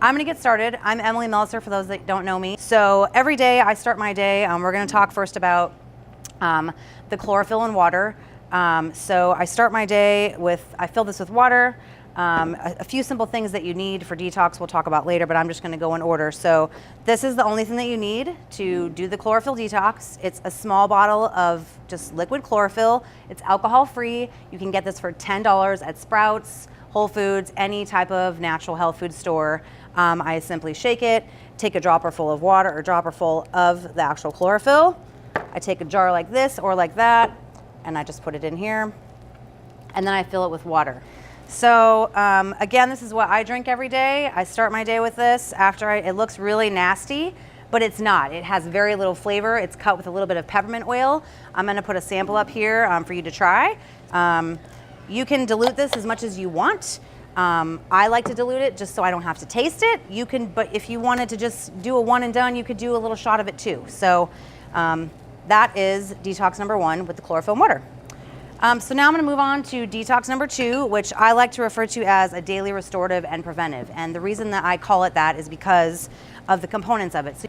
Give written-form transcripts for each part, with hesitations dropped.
I'm gonna get started. I'm Emily Meltzer, for those that don't know me. So every day I start my day, we're gonna talk first about the chlorophyll in water. So I start my day with, I fill this with water. A few simple things that you need for detox we'll talk about later, but I'm just gonna go in order. So this is the only thing that you need to do the chlorophyll detox. It's a small bottle of just liquid chlorophyll. It's alcohol free. You can get this for $10 at Sprouts, Whole Foods, any type of natural health food store. I simply shake it, take a dropper full of water or dropper full of the actual chlorophyll. I take a jar like this or like that, and I just put it in here, and then I fill it with water. So again, this is what I drink every day. I start my day with this. It looks really nasty, but it's not. It has very little flavor. It's cut with a little bit of peppermint oil. I'm gonna put a sample up here for you to try. You can dilute this as much as you want. I like to dilute it just so I don't have to taste it. You can, but if you wanted to just do a one and done, you could do a little shot of it too. So that is detox number 1 with the chlorophyll water. So now I'm going to move on to detox number 2, which I like to refer to as a daily restorative and preventive. And the reason that I call it that is because of the components of it. So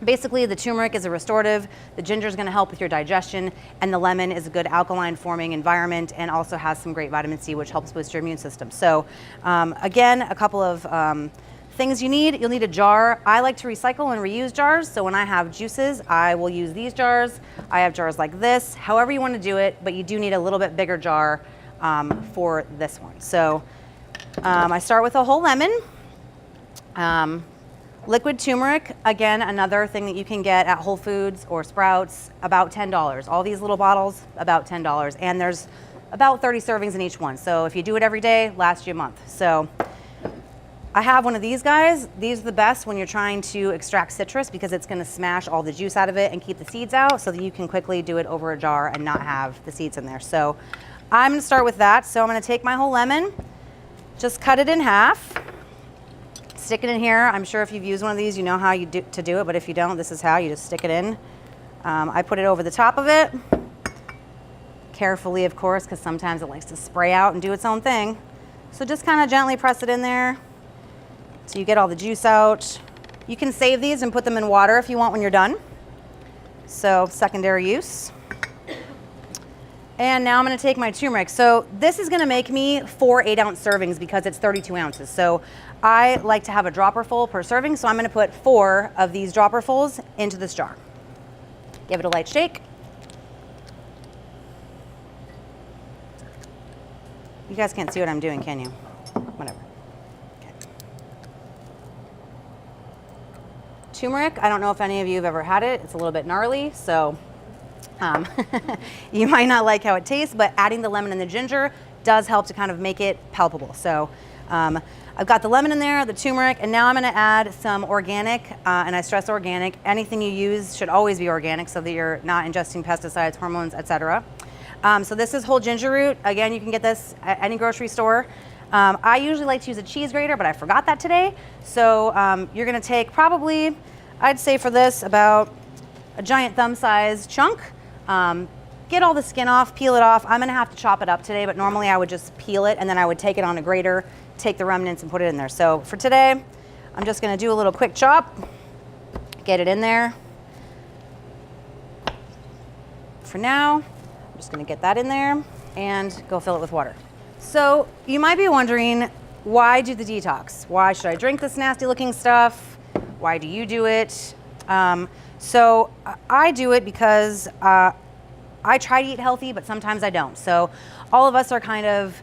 basically, the turmeric is a restorative, the ginger is going to help with your digestion, and the lemon is a good alkaline forming environment and also has some great vitamin C, which helps boost your immune system. So again, a couple of things you need. You'll need a jar. I like to recycle and reuse jars. So when I have juices, I will use these jars. I have jars like this, however you want to do it, but you do need a little bit bigger jar for this one. So I start with a whole lemon. Liquid turmeric, again, another thing that you can get at Whole Foods or Sprouts, about $10. All these little bottles, about $10. And there's about 30 servings in each one. So if you do it every day, lasts you a month. So I have one of these guys. These are the best when you're trying to extract citrus because it's gonna smash all the juice out of it and keep the seeds out so that you can quickly do it over a jar and not have the seeds in there. So I'm gonna start with that. So I'm gonna take my whole lemon, just cut it in half, stick it in here. I'm sure if you've used one of these, you know how you do it, but if you don't, this is how you just stick it in. I put it over the top of it, carefully, of course, because sometimes it likes to spray out and do its own thing. So just kind of gently press it in there so you get all the juice out. You can save these and put them in water if you want when you're done. So secondary use. And now I'm gonna take my turmeric. So this is gonna make me 4 8-ounce servings because it's 32 ounces. So I like to have a dropper full per serving. So I'm gonna put 4 of these dropperfuls into this jar. Give it a light shake. You guys can't see what I'm doing, can you? Whatever. Turmeric, I don't know if any of you have ever had it. It's a little bit gnarly, so you might not like how it tastes, but adding the lemon and the ginger does help to kind of make it palpable. So I've got the lemon in there, the turmeric, and now I'm gonna add some organic, and I stress organic. Anything you use should always be organic so that you're not ingesting pesticides, hormones, etc. So this is whole ginger root. Again, you can get this at any grocery store. I usually like to use a cheese grater, but I forgot that today. So you're gonna take probably, I'd say for this, about a giant thumb size chunk. Get all the skin off, peel it off. I'm gonna have to chop it up today, but normally I would just peel it and then I would take it on a grater, take the remnants and put it in there. So for today, I'm just gonna do a little quick chop, get it in there. For now, I'm just gonna get that in there and go fill it with water. So you might be wondering, why do the detox? Why should I drink this nasty looking stuff? Why do you do it? So I do it because I try to eat healthy, but sometimes I don't. So all of us are kind of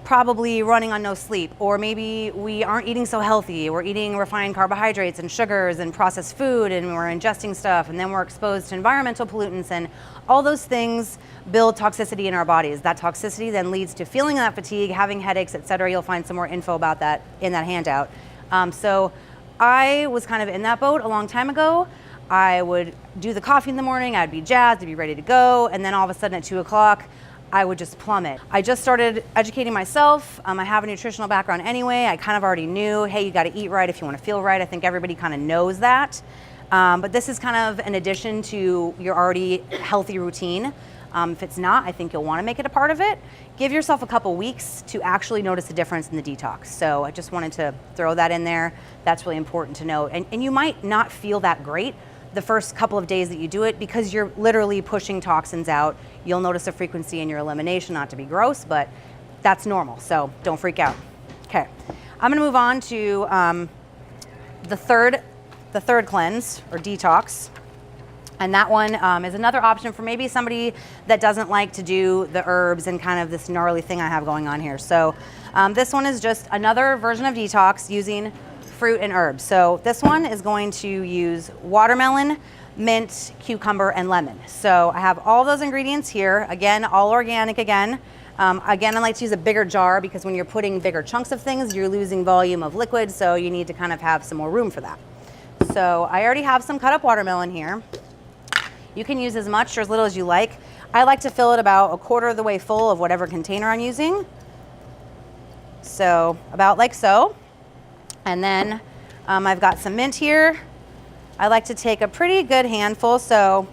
probably running on no sleep, or maybe we aren't eating so healthy. We're eating refined carbohydrates and sugars and processed food, and we're ingesting stuff, and then we're exposed to environmental pollutants, and all those things build toxicity in our bodies. That toxicity then leads to feeling that fatigue, having headaches, etc. You'll find some more info about that in that handout. So I was kind of in that boat a long time ago. I would do the coffee in the morning, I'd be jazzed, I'd be ready to go, and then all of a sudden at 2 o'clock, I would just plummet. I just started educating myself. I have a nutritional background anyway. I kind of already knew, hey, you gotta eat right if you wanna feel right. I think everybody kind of knows that. But this is kind of an addition to your already healthy routine. If it's not, I think you'll want to make it a part of it. Give yourself a couple weeks to actually notice the difference in the detox. So I just wanted to throw that in there. That's really important to know. And you might not feel that great the first couple of days that you do it because you're literally pushing toxins out. You'll notice a frequency in your elimination, not to be gross, but that's normal. So don't freak out. Okay, I'm gonna move on to the third cleanse or detox. And that one is another option for maybe somebody that doesn't like to do the herbs and kind of this gnarly thing I have going on here. So this one is just another version of detox using fruit and herbs. So this one is going to use watermelon, mint, cucumber, and lemon. So I have all those ingredients here. Again, all organic again. Again, I like to use a bigger jar because when you're putting bigger chunks of things, you're losing volume of liquid. So you need to kind of have some more room for that. So I already have some cut up watermelon here. You can use as much or as little as you like. I like to fill it about a quarter of the way full of whatever container I'm using. So about like so. And then I've got some mint here. I like to take a pretty good handful, so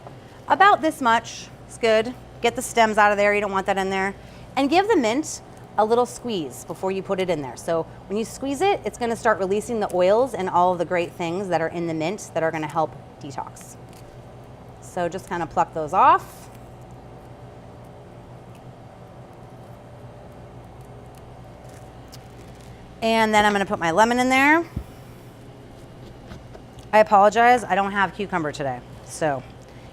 about this much is good. Get the stems out of there, you don't want that in there. And give the mint a little squeeze before you put it in there. So when you squeeze it, it's gonna start releasing the oils and all of the great things that are in the mint that are gonna help detox. So just kind of pluck those off. And then I'm gonna put my lemon in there. I apologize, I don't have cucumber today. So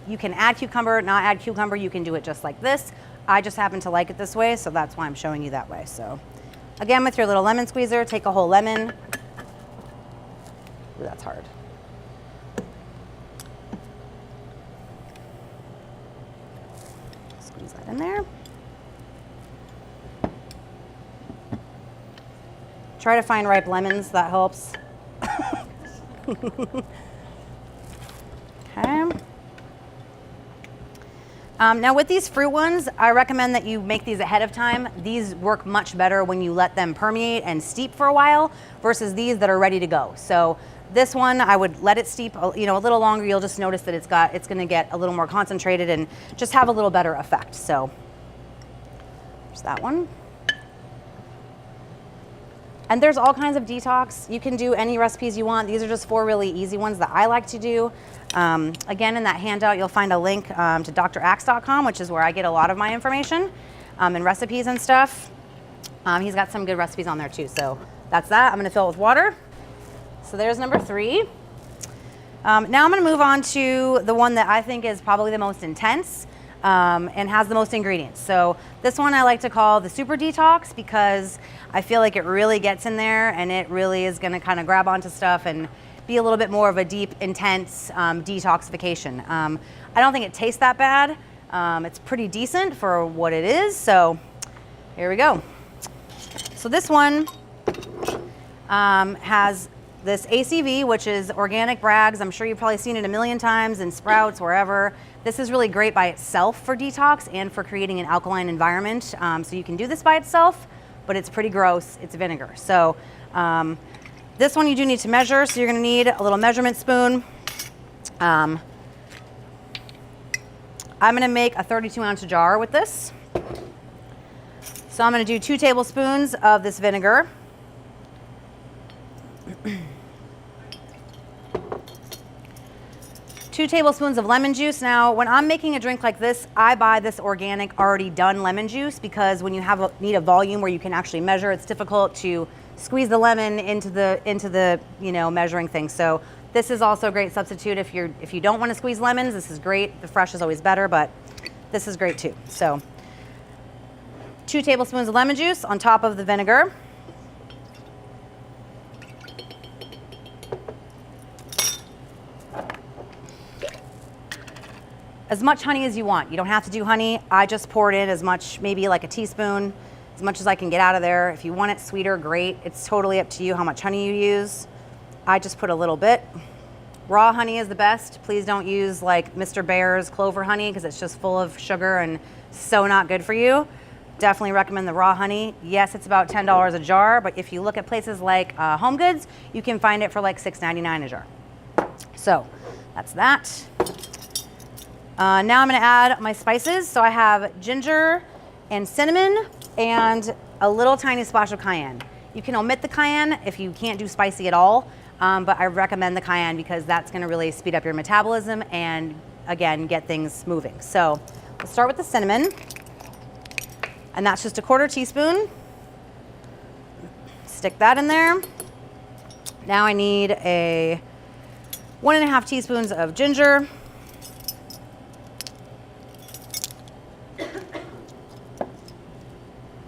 you can add cucumber, not add cucumber, you can do it just like this. I just happen to like it this way, so that's why I'm showing you that way. So again, with your little lemon squeezer, take a whole lemon. Ooh, that's hard. Squeeze that in there. Try to find ripe lemons, that helps. Okay. Now with these fruit ones, I recommend that you make these ahead of time. These work much better when you let them permeate and steep for a while versus these that are ready to go. So this one, I would let it steep, a little longer. You'll just notice that it's gonna get a little more concentrated and just have a little better effect. So there's that one. And there's all kinds of detox. You can do any recipes you want. These are just 4 really easy ones that I like to do. Again, in that handout, you'll find a link to draxe.com, which is where I get a lot of my information and recipes and stuff. He's got some good recipes on there too. So that's that. I'm gonna fill it with water. So there's number 3. Now I'm gonna move on to the one that I think is probably the most intense and has the most ingredients. So this one I like to call the super detox because I feel like it really gets in there and it really is gonna kind of grab onto stuff and be a little bit more of a deep, intense detoxification. I don't think it tastes that bad. It's pretty decent for what it is, so here we go. So this one has this ACV, which is organic Bragg's. I'm sure you've probably seen it a million times in Sprouts, wherever. This is really great by itself for detox and for creating an alkaline environment. So you can do this by itself, but it's pretty gross. It's vinegar. So this one you do need to measure. So you're gonna need a little measurement spoon. I'm gonna make a 32-ounce jar with this. So I'm gonna do 2 tablespoons of this vinegar. 2 tablespoons of lemon juice. Now, when I'm making a drink like this, I buy this organic, already done lemon juice because when you need a volume where you can actually measure, it's difficult to squeeze the lemon into the measuring thing. So this is also a great substitute if you don't want to squeeze lemons. This is great. The fresh is always better, but this is great too. So 2 tablespoons of lemon juice on top of the vinegar. As much honey as you want. You don't have to do honey. I just poured in as much, maybe like a teaspoon, as much as I can get out of there. If you want it sweeter, great. It's totally up to you how much honey you use. I just put a little bit. Raw honey is the best. Please don't use like Mr. Bear's clover honey because it's just full of sugar and so not good for you. Definitely recommend the raw honey. Yes, it's about $10 a jar, but if you look at places like Home Goods, you can find it for like $6.99 a jar. So that's that. Now I'm gonna add my spices. So I have ginger and cinnamon and a little tiny splash of cayenne. You can omit the cayenne if you can't do spicy at all, but I recommend the cayenne because that's gonna really speed up your metabolism and again, get things moving. So let's start with the cinnamon, and that's just a 1/4 teaspoon. Stick that in there. Now I need 1½ teaspoons of ginger.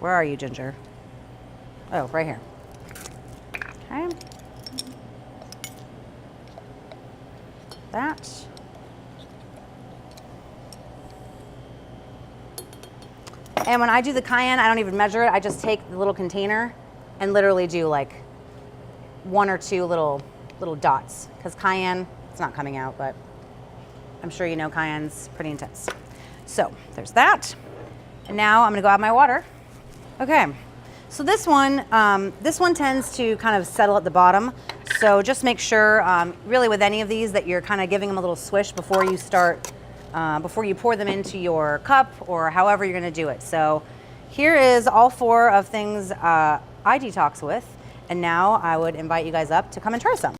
Where are you, ginger? Oh, right here. Okay. That. And when I do the cayenne, I don't even measure it. I just take the little container and literally do like 1 or 2 little dots, because cayenne, it's not coming out, but I'm sure you know cayenne's pretty intense. So there's that. And now I'm gonna go add my water. Okay, so this one tends to kind of settle at the bottom. So just make sure, really with any of these, that you're kind of giving them a little swish before you start, before you pour them into your cup or however you're gonna do it. So here is all 4 of things I detox with. And now I would invite you guys up to come and try some.